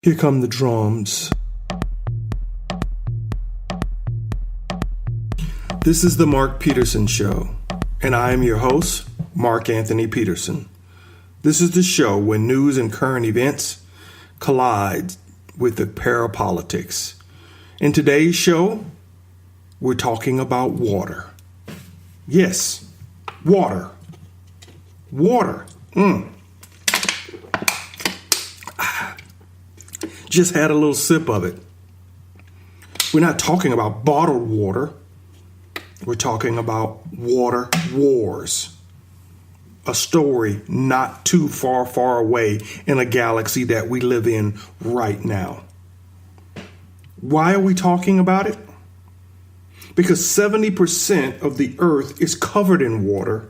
Here come the drums. This is the Mark Peterson Show, and I am your host, Mark Anthony Peterson. This is the show where news and current events collide with the parapolitics. In today's show, we're talking about water. Yes, water. Water. Just had a little sip of it. We're not talking about bottled water. We're talking about water wars. A story not too far away in a galaxy that we live in right now. Why are we talking about it? Because 70% of the earth is covered in water,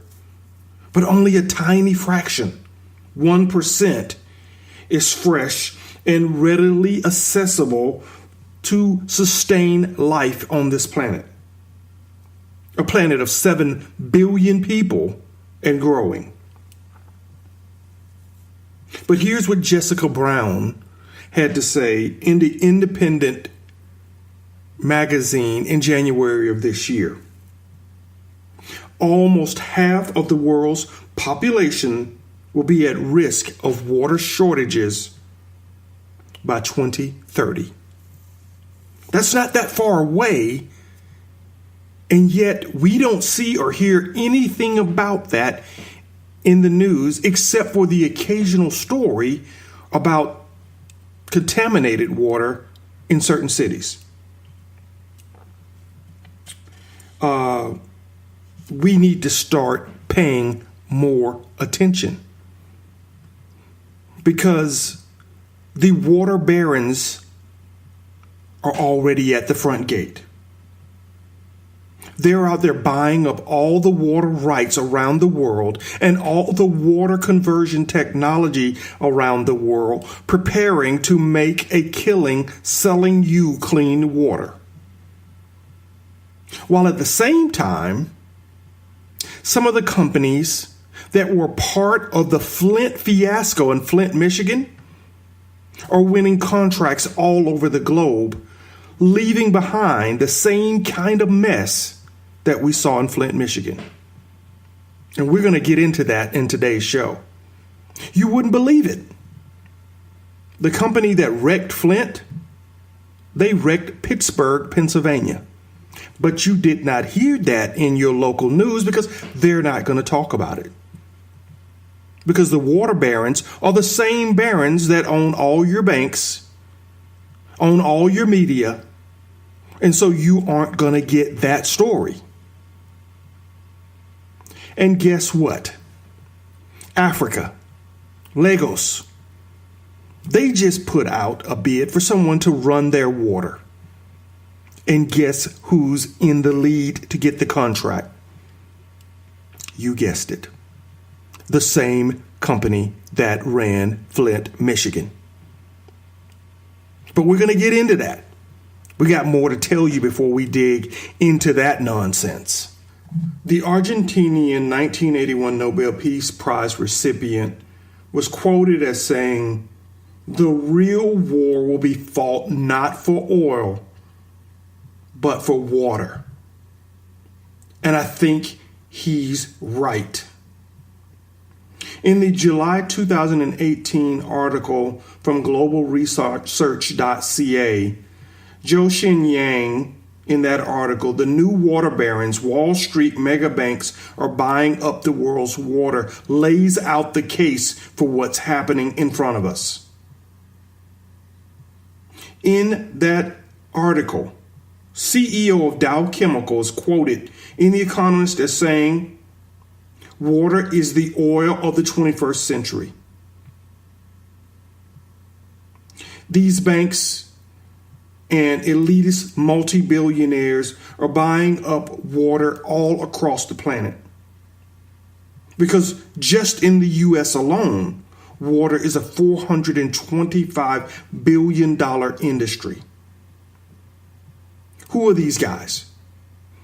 but only a tiny fraction, 1%, is fresh and readily accessible to sustain life on this planet. A planet of 7 billion people and growing. But here's what Jessica Brown had to say in the Independent magazine in January of this year. Almost half of the world's population will be at risk of water shortages by 2030. That's not that far away, and yet we don't see or hear anything about that in the news except for the occasional story about contaminated water in certain cities. We need to start paying more attention because the water barons are already at the front gate. They're out there buying up all the water rights around the world and all the water conversion technology around the world, preparing to make a killing selling you clean water. While at the same time, some of the companies that were part of the Flint fiasco in Flint, Michigan, are winning contracts all over the globe, leaving behind the same kind of mess that we saw in Flint, Michigan. And we're going to get into that in today's show. You wouldn't believe it. The company that wrecked Flint, they wrecked Pittsburgh, Pennsylvania. But you did not hear that in your local news because they're not going to talk about it. Because the water barons are the same barons that own all your banks, own all your media, and so you aren't going to get that story. And guess what? Africa, Lagos, they just put out a bid for someone to run their water. And guess who's in the lead to get the contract? You guessed it. The same company that ran Flint, Michigan. But we're going to get into that. We got more to tell you before we dig into that nonsense. The Argentinian 1981 Nobel Peace Prize recipient was quoted as saying, "The real war will be fought not for oil, but for water." And I think he's right. In the July 2018 article from globalresearch.ca, Zhou Xinyang, in that article, the new water barons, Wall Street mega banks are buying up the world's water, lays out the case for what's happening in front of us. In that article, CEO of Dow Chemical is quoted in The Economist as saying, "Water is the oil of the 21st century." These banks and elitist multi-billionaires are buying up water all across the planet. Because just in the U.S. alone, water is a $425 billion industry. Who are these guys?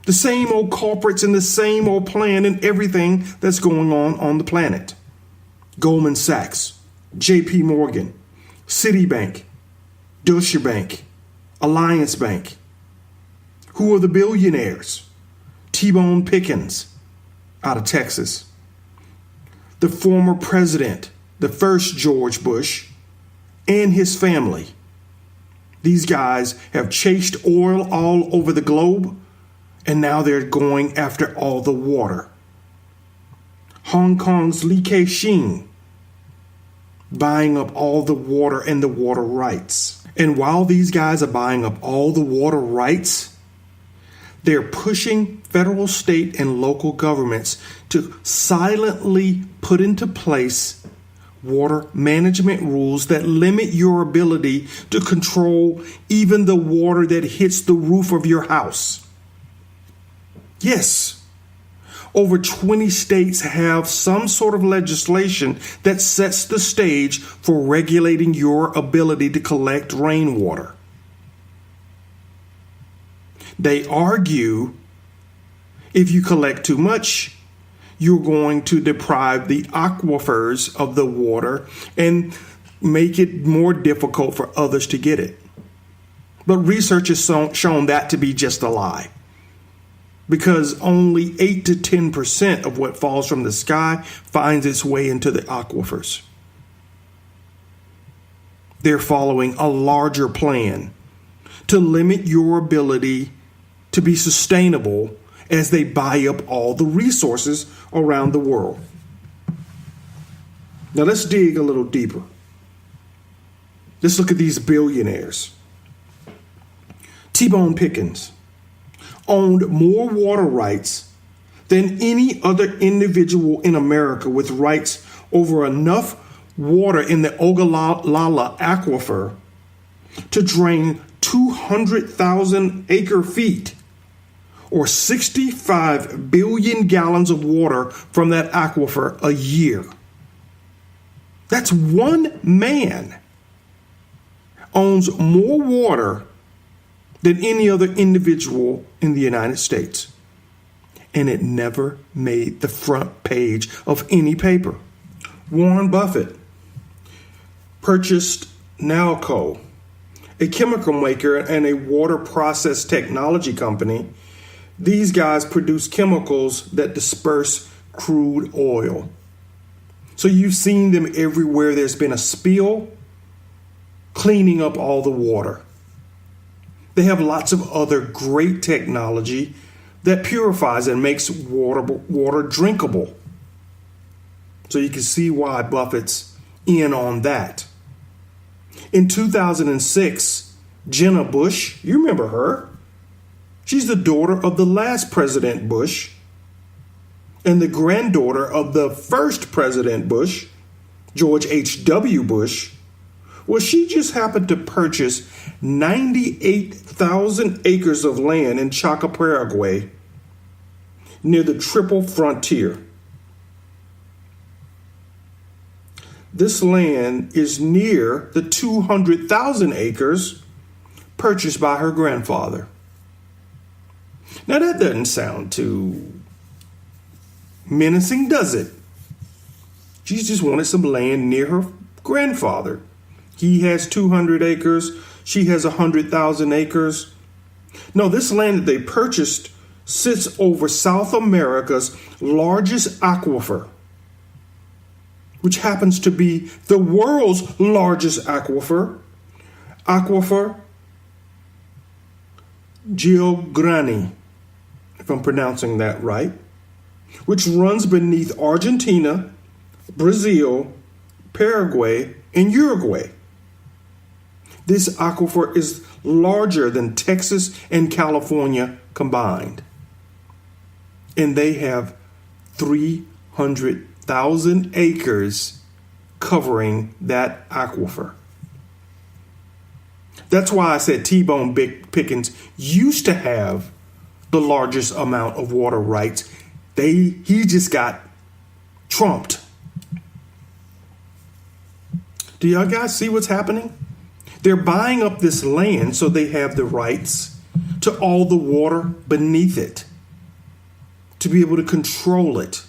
The same old culprits and the same old plan and everything that's going on the planet. Goldman Sachs, JP Morgan, Citibank, Deutsche Bank, Alliance Bank. Who are the billionaires? T-Bone Pickens out of Texas. The former president, the first George Bush, and his family. These guys have chased oil all over the globe, and now they're going after all the water. Hong Kong's Li Ka-shing, buying up all the water and the water rights. And while these guys are buying up all the water rights, they're pushing federal, state, and local governments to silently put into place water management rules that limit your ability to control even the water that hits the roof of your house. Yes, over 20 states have some sort of legislation that sets the stage for regulating your ability to collect rainwater. They argue if you collect too much, you're going to deprive the aquifers of the water and make it more difficult for others to get it. But research has shown that to be just a lie, because only 8 to 10% of what falls from the sky finds its way into the aquifers. They're following a larger plan to limit your ability to be sustainable as they buy up all the resources around the world. Now let's dig a little deeper. Let's look at these billionaires. T-Bone Pickens owned more water rights than any other individual in America, with rights over enough water in the Ogallala Aquifer to drain 200,000 acre feet, or 65 billion gallons of water from that aquifer a year. That's one man owns more water than any other individual in the United States. And it never made the front page of any paper. Warren Buffett purchased Nalco, a chemical maker and a water process technology company. These guys produce chemicals that disperse crude oil. So you've seen them everywhere there's been a spill, cleaning up all the water. They have lots of other great technology that purifies and makes water drinkable. So you can see why Buffett's in on that. In 2006, Jenna-Bush, you remember her? She's the daughter of the last President Bush and the granddaughter of the first President Bush, George H.W. Bush. Well, she just happened to purchase 98,000 acres of land in Chaco, Paraguay, near the Triple Frontier. This land is near the 200,000 acres purchased by her grandfather. Now, that doesn't sound too menacing, does it? She just wanted some land near her grandfather. He has 200 acres. She has 100,000 acres. No, this land that they purchased sits over South America's largest aquifer, which happens to be the world's largest aquifer, Giovanni, if I'm pronouncing that right, which runs beneath Argentina, Brazil, Paraguay, and Uruguay. This aquifer is larger than Texas and California combined. And they have 300,000 acres covering that aquifer. That's why I said T-Bone Pickens used to have the largest amount of water rights. He just got trumped. Do y'all guys see what's happening? They're buying up this land so they have the rights to all the water beneath it, to be able to control it,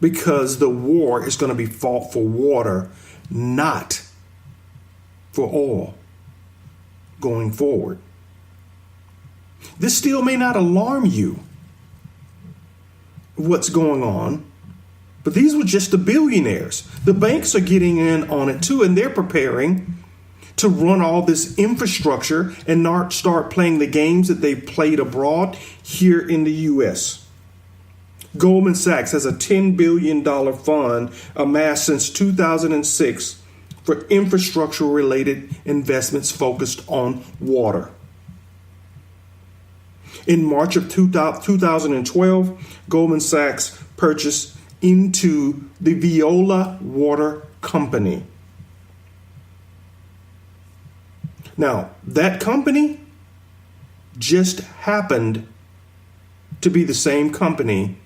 because the war is going to be fought for water, not for oil. going forward. This still may not alarm you, what's going on, but these were just the billionaires. The banks are getting in on it too, and they're preparing to run all this infrastructure and not start playing the games that they've played abroad here in the U.S. Goldman Sachs has a $10 billion fund amassed since 2006 for infrastructure-related investments focused on water. In March of 2012, Goldman Sachs purchased into the Veolia Water Company. Now, that company just happened to be the same company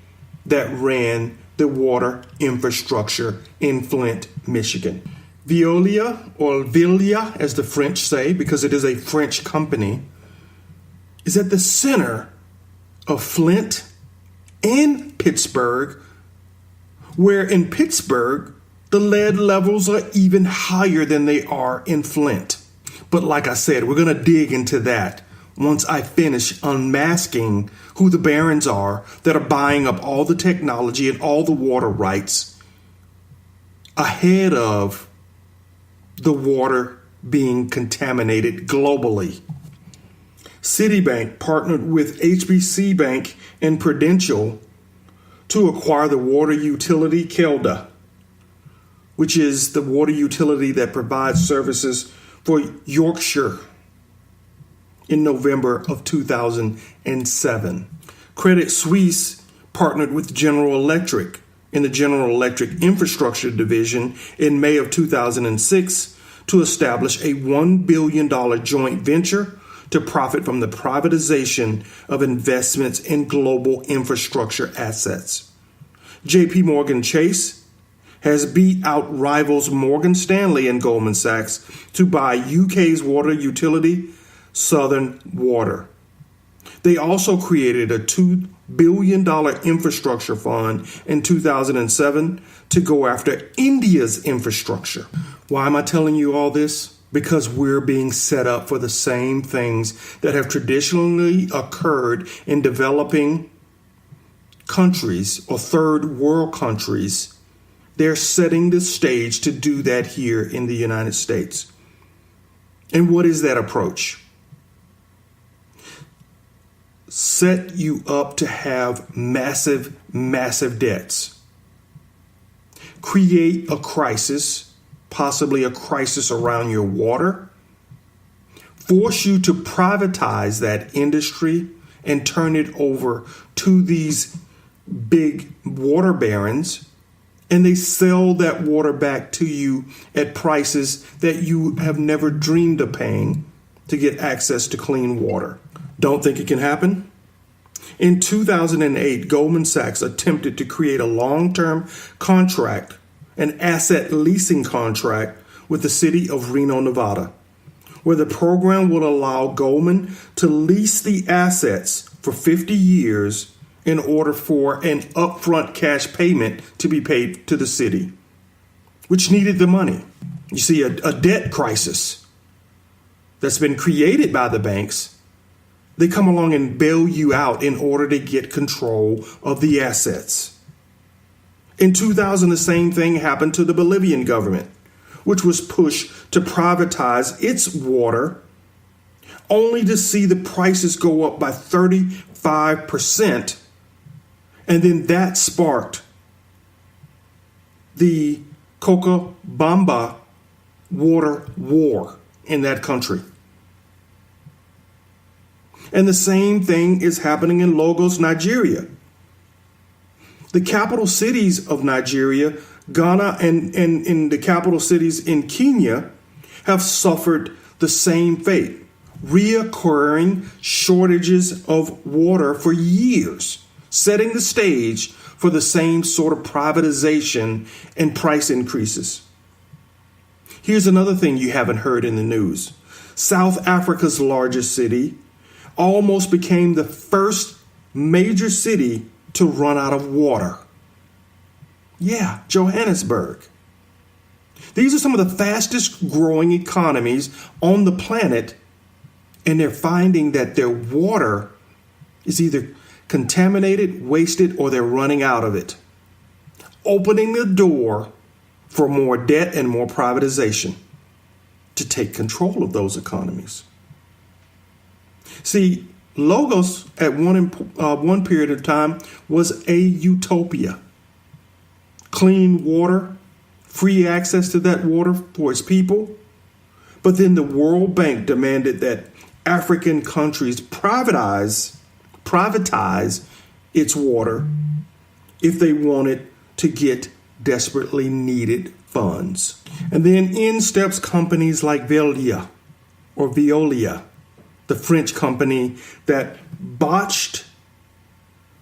that ran the water infrastructure in Flint, Michigan. Veolia, or Veolia as the French say, because it is a French company, is at the center of Flint and Pittsburgh, where in Pittsburgh, the lead levels are even higher than they are in Flint. But like I said, we're going to dig into that once I finish unmasking who the barons are that are buying up all the technology and all the water rights ahead of the water being contaminated globally. Citibank partnered with HBC Bank and Prudential to acquire the water utility Kelda, which is the water utility that provides services for Yorkshire, in November of 2007. Credit Suisse partnered with General Electric in the General Electric Infrastructure Division in May of 2006 to establish a $1 billion joint venture to profit from the privatization of investments in global infrastructure assets. JP Morgan Chase has beat out rivals Morgan Stanley and Goldman Sachs to buy UK's water utility, Southern Water. They also created a $2 billion infrastructure fund in 2007 to go after India's infrastructure. Why am I telling you all this? Because we're being set up for the same things that have traditionally occurred in developing countries or third world countries. They're setting the stage to do that here in the United States. And what is that approach? Set you up to have massive, massive debts. Create a crisis, possibly a crisis around your water. Force you to privatize that industry and turn it over to these big water barons. And they sell that water back to you at prices that you have never dreamed of paying to get access to clean water. Don't think it can happen? In 2008, Goldman Sachs attempted to create a long-term contract, an asset leasing contract with the city of Reno, Nevada, where the program would allow Goldman to lease the assets for 50 years in order for an upfront cash payment to be paid to the city, which needed the money. You see, a debt crisis that's been created by the banks, they come along and bail you out in order to get control of the assets. In 2000, the same thing happened to the Bolivian government, which was pushed to privatize its water, only to see the prices go up by 35%. And then that sparked the Cochabamba water war in that country. And the same thing is happening in Lagos, Nigeria. The capital cities of Nigeria, Ghana, and in the capital cities in Kenya have suffered the same fate. Reoccurring shortages of water for years, setting the stage for the same sort of privatization and price increases. Here's another thing you haven't heard in the news. South Africa's largest city almost became the first major city to run out of water. Yeah, Johannesburg. These are some of the fastest growing economies on the planet, And they're finding that their water is either contaminated, wasted, or they're running out of it, opening the door for more debt and more privatization to take control of those economies. See, Logos at one period of time was a utopia. Clean water, free access to that water for its people. But then the World Bank demanded that African countries privatize its water if they wanted to get desperately needed funds. And then in steps companies like Veolia, the French company that botched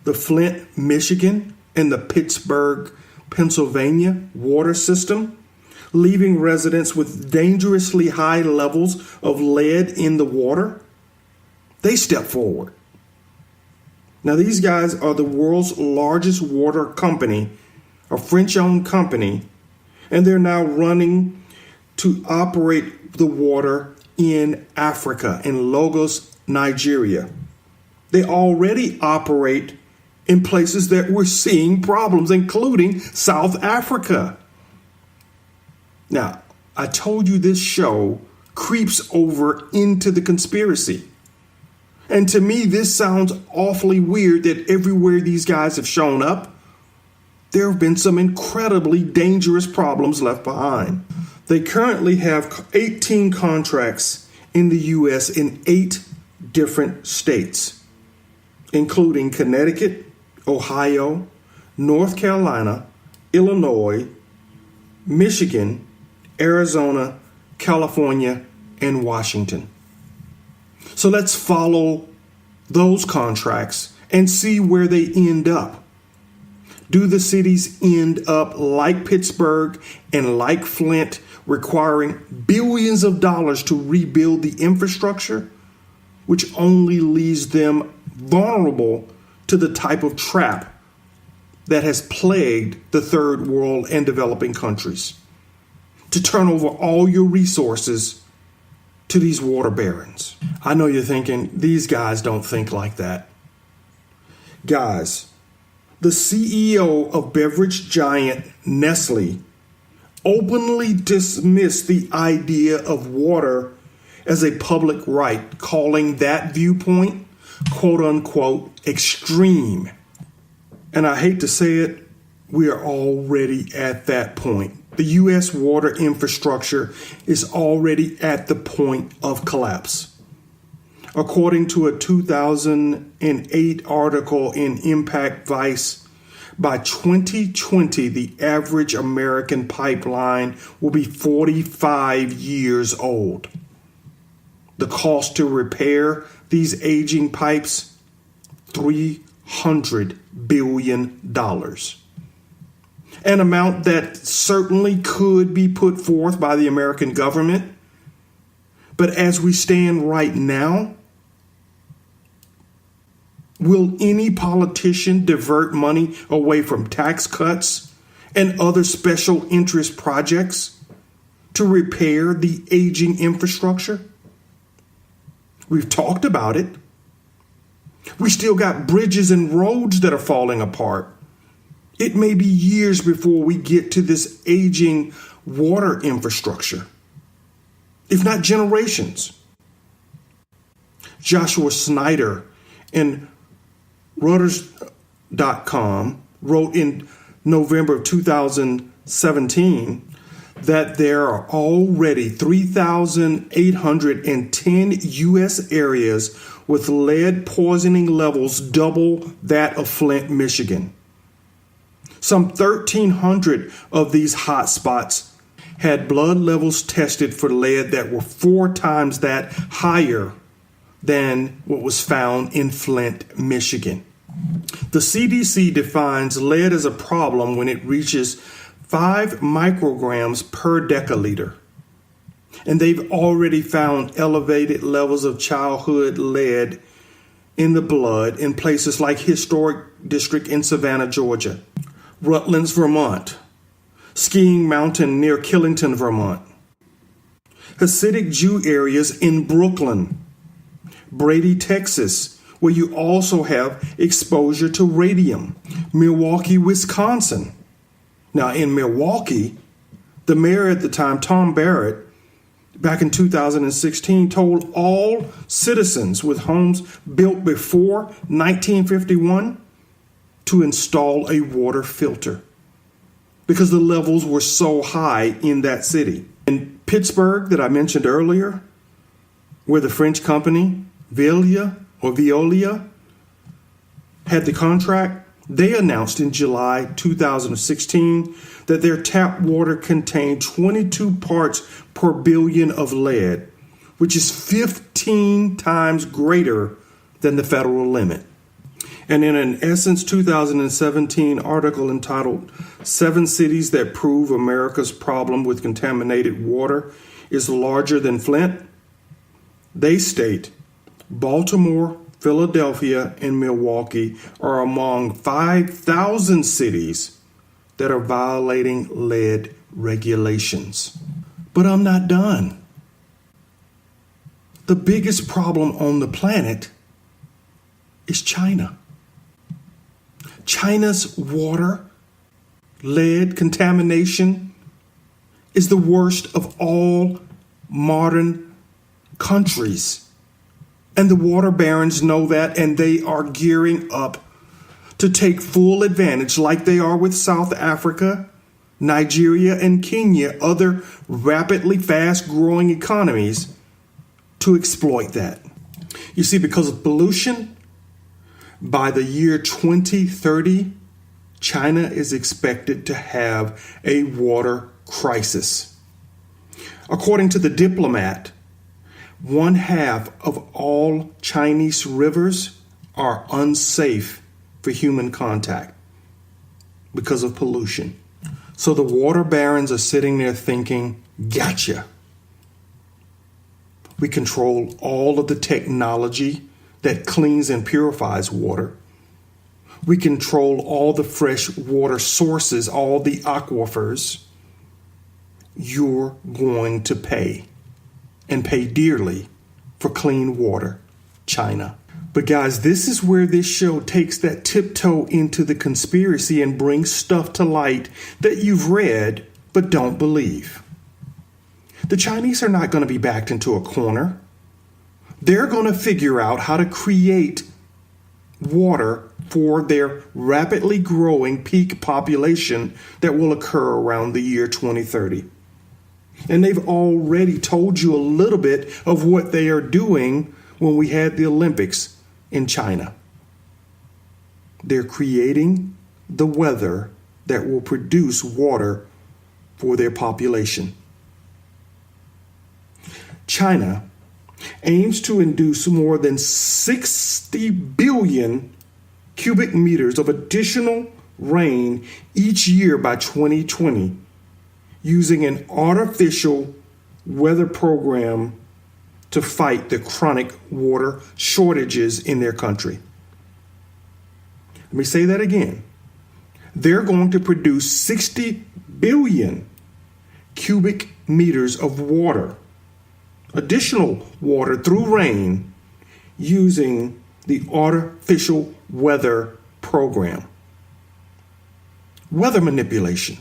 the Flint, Michigan, and the Pittsburgh, Pennsylvania water system, leaving residents with dangerously high levels of lead in the water. They stepped forward. Now, these guys are the world's largest water company, a French-owned company, and they're now running to operate the water in Africa, in Lagos, Nigeria. They already operate in places that we're seeing problems, including South Africa. Now, I told you this show creeps over into the conspiracy. And to me, this sounds awfully weird that everywhere these guys have shown up, there have been some incredibly dangerous problems left behind. They currently have 18 contracts in the U.S. in 8 different states, including Connecticut, Ohio, North Carolina, Illinois, Michigan, Arizona, California, and Washington. So let's follow those contracts and see where they end up. Do the cities end up like Pittsburgh and like Flint, requiring billions of dollars to rebuild the infrastructure, which only leaves them vulnerable to the type of trap that has plagued the third world and developing countries, to turn over all your resources to these water barons? I know you're thinking, these guys don't think like that. Guys, the CEO of beverage giant Nestle openly dismissed the idea of water as a public right, calling that viewpoint, quote unquote, extreme. And I hate to say it, we are already at that point. The U.S. water infrastructure is already at the point of collapse. According to a 2008 article in Impact Vice, by 2020, the average American pipeline will be 45 years old. The cost to repair these aging pipes, $300 billion. An amount that certainly could be put forth by the American government. But as we stand right now, will any politician divert money away from tax cuts and other special interest projects to repair the aging infrastructure? We've talked about it. We still got bridges and roads that are falling apart. It may be years before we get to this aging water infrastructure, if not generations. Joshua Snyder in Reuters.com wrote in November of 2017 that there are already 3,810 U.S. areas with lead poisoning levels double that of Flint, Michigan. Some 1,300 of these hotspots had blood levels tested for lead that were 4 times that higher than what was found in Flint, Michigan. The CDC defines lead as a problem when it reaches 5 micrograms per deciliter. And they've already found elevated levels of childhood lead in the blood in places like Historic District in Savannah, Georgia, Rutlands, Vermont, Skiing Mountain near Killington, Vermont, Hasidic Jew areas in Brooklyn, Brady, Texas, where you also have exposure to radium. Milwaukee, Wisconsin. Now, in Milwaukee, the mayor at the time, Tom Barrett, back in 2016, told all citizens with homes built before 1951 to install a water filter because the levels were so high in that city. In Pittsburgh, that I mentioned earlier, where the French company Veolia had the contract, they announced in July 2016 that their tap water contained 22 parts per billion of lead, which is 15 times greater than the federal limit. And in an Essence 2017 article entitled 7 Cities That Prove America's Problem with Contaminated Water is Larger Than Flint, they state Baltimore, Philadelphia, and Milwaukee are among 5,000 cities that are violating lead regulations. But I'm not done. The biggest problem on the planet is China. China's water, lead contamination is the worst of all modern countries. And the water barons know that, and they are gearing up to take full advantage, like they are with South Africa, Nigeria, and Kenya, other rapidly fast-growing economies, to exploit that. You see, because of pollution, by the year 2030, China is expected to have a water crisis. According to The Diplomat, 1/2 of all Chinese rivers are unsafe for human contact because of pollution. So the water barons are sitting there thinking, gotcha. We control all of the technology that cleans and purifies water. We control all the fresh water sources, all the aquifers. You're going to pay, and pay dearly, for clean water, China. But guys, this is where this show takes that tiptoe into the conspiracy and brings stuff to light that you've read but don't believe. The Chinese are not going to be backed into a corner. They're going to figure out how to create water for their rapidly growing peak population that will occur around the year 2030. And they've already told you a little bit of what they are doing when we had the Olympics in China. They're creating the weather that will produce water for their population. China aims to induce more than 60 billion cubic meters of additional rain each year by 2020 using an artificial weather program to fight the chronic water shortages in their country. Let me say that again. They're going to produce 60 billion cubic meters of water, additional water through rain, using the artificial weather program. Weather manipulation,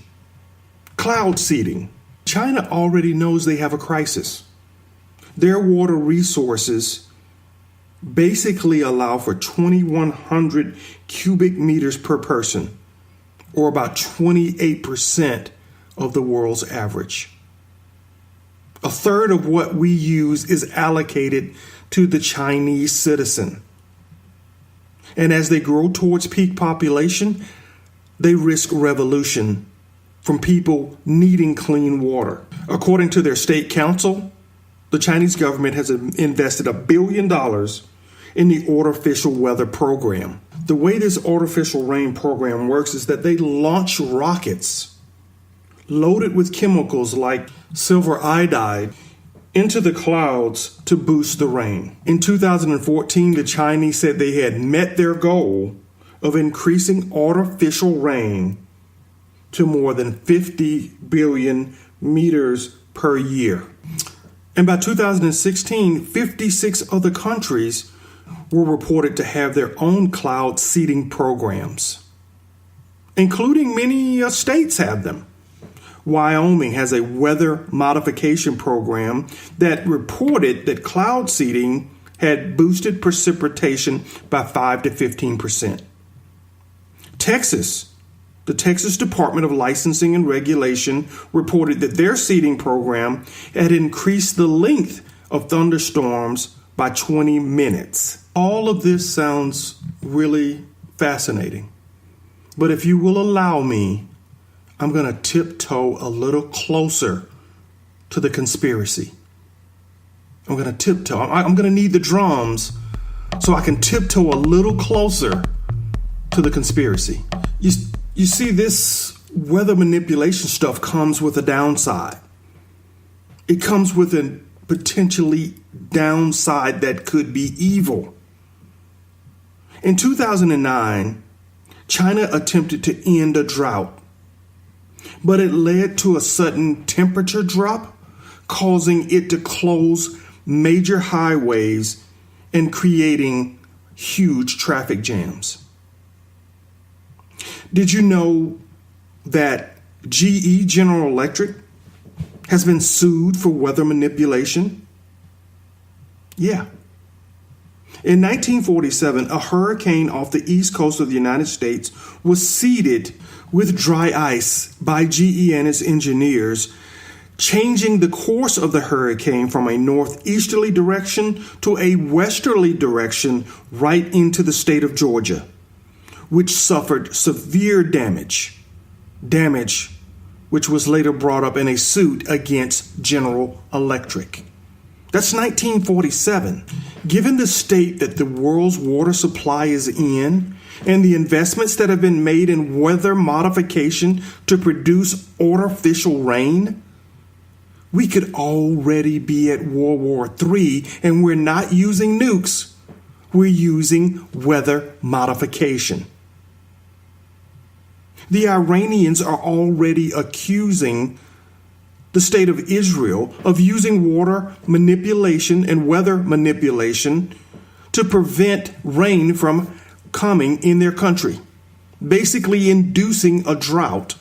cloud seeding. China already knows they have a crisis. Their water resources basically allow for 2,100 cubic meters per person, or about 28% of the world's average. A third of what we use is allocated to the Chinese citizen. And as they grow towards peak population, they risk revolution from people needing clean water. According to their state council, the Chinese government has invested $1 billion in the artificial weather program. The way this artificial rain program works is that they launch rockets loaded with chemicals like silver iodide into the clouds to boost the rain. In 2014, the Chinese said they had met their goal of increasing artificial rain to more than 50 billion meters per year. And by 2016, 56 other countries were reported to have their own cloud seeding programs, including many states have them. Wyoming has a weather modification program that reported that cloud seeding had boosted precipitation by 5 to 15%. Texas, the Texas Department of Licensing and Regulation, reported that their seeding program had increased the length of thunderstorms by 20 minutes. All of this sounds really fascinating. But if you will allow me, I'm going to tiptoe a little closer to the conspiracy. I'm going to tiptoe. I'm going to need the drums so I can tiptoe a little closer to the conspiracy. You see, this weather manipulation stuff comes with a downside. It comes with a potentially downside that could be evil. In 2009, China attempted to end a drought, but it led to a sudden temperature drop, causing it to close major highways and creating huge traffic jams. Did you know that GE, General Electric, has been sued for weather manipulation? Yeah. In 1947, a hurricane off the east coast of the United States was seeded with dry ice by GE and its engineers, changing the course of the hurricane from a northeasterly direction to a westerly direction right into the state of Georgia, which suffered severe damage which was later brought up in a suit against General Electric. That's 1947. Given the state that the world's water supply is in and the investments that have been made in weather modification to produce artificial rain, we could already be at World War III, and we're not using nukes. We're using weather modification. The Iranians are already accusing the state of Israel of using water manipulation and weather manipulation to prevent rain from coming in their country, basically inducing a drought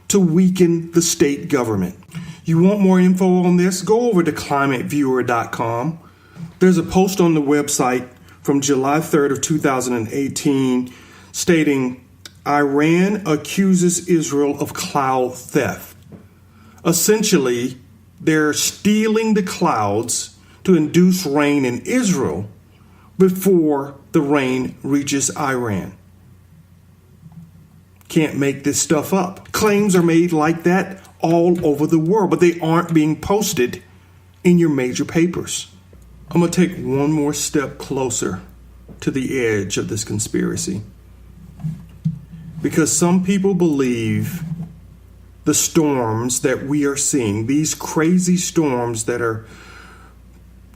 to weaken the state government. You want more info on this? Go over to climateviewer.com. There's a post on the website from July 3rd of 2018 stating, Iran accuses Israel of cloud theft. Essentially, they're stealing the clouds to induce rain in Israel before the rain reaches Iran. Can't make this stuff up. Claims are made like that all over the world, but they aren't being posted in your major papers. I'm going to take one more step closer to the edge of this conspiracy, because some people believe the storms that we are seeing, these crazy storms that are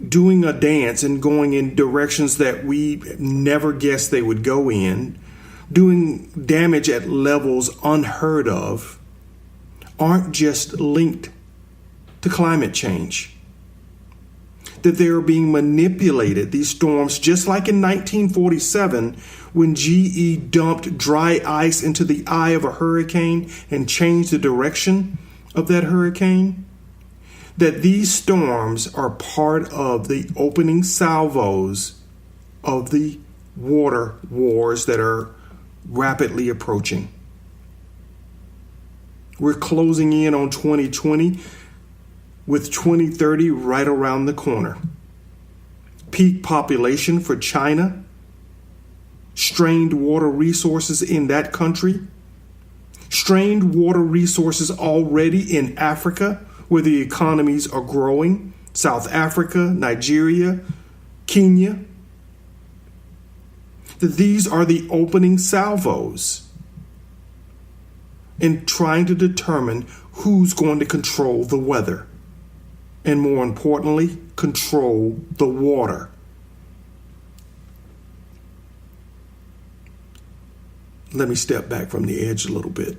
doing a dance and going in directions that we never guessed they would go in, doing damage at levels unheard of, aren't just linked to climate change. That they are being manipulated, these storms, just like in 1947 when GE dumped dry ice into the eye of a hurricane and changed the direction of that hurricane. That these storms are part of the opening salvos of the water wars that are rapidly approaching. We're closing in on 2020 with 2030 right around the corner. Peak population for China, strained water resources in that country, strained water resources already in Africa where the economies are growing, South Africa, Nigeria, Kenya. That these are the opening salvos in trying to determine who's going to control the weather. And more importantly, control the water. Let me step back from the edge a little bit.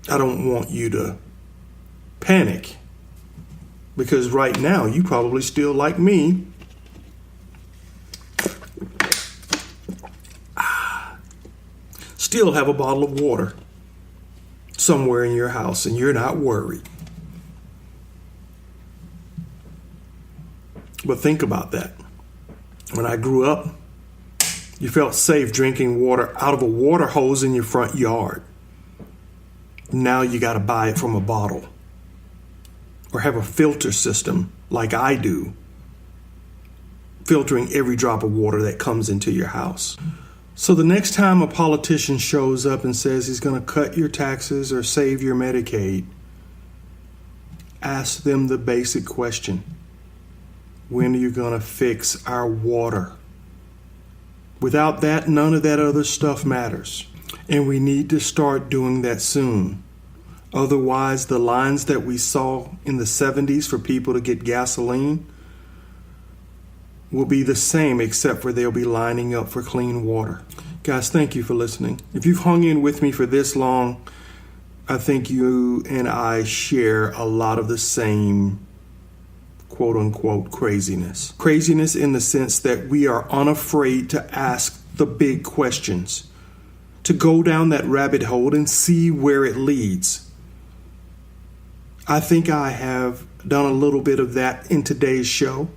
I don't want you to panic Because right now, you probably still, like me, still have a bottle of water somewhere in your house and you're not worried. But think about that. When I grew up, you felt safe drinking water out of a water hose in your front yard. Now you got to buy it from a bottle or have a filter system like I do, filtering every drop of water that comes into your house. So the next time a politician shows up and says he's going to cut your taxes or save your Medicaid, ask them the basic question. When are you going to fix our water? Without that, none of that other stuff matters. And we need to start doing that soon. Otherwise, the lines that we saw in the 70s for people to get gasoline will be the same, except for they'll be lining up for clean water. Guys, thank you for listening. If you've hung in with me for this long, I think you and I share a lot of the same quote unquote craziness. Craziness in the sense that we are unafraid to ask the big questions, to go down that rabbit hole and see where it leads. I think I have done a little bit of that in today's show,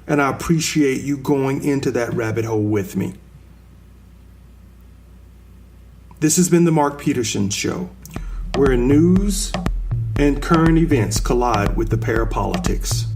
and I appreciate you going into that rabbit hole with me. This has been the Mark Peterson Show, where news and current events collide with the parapolitics.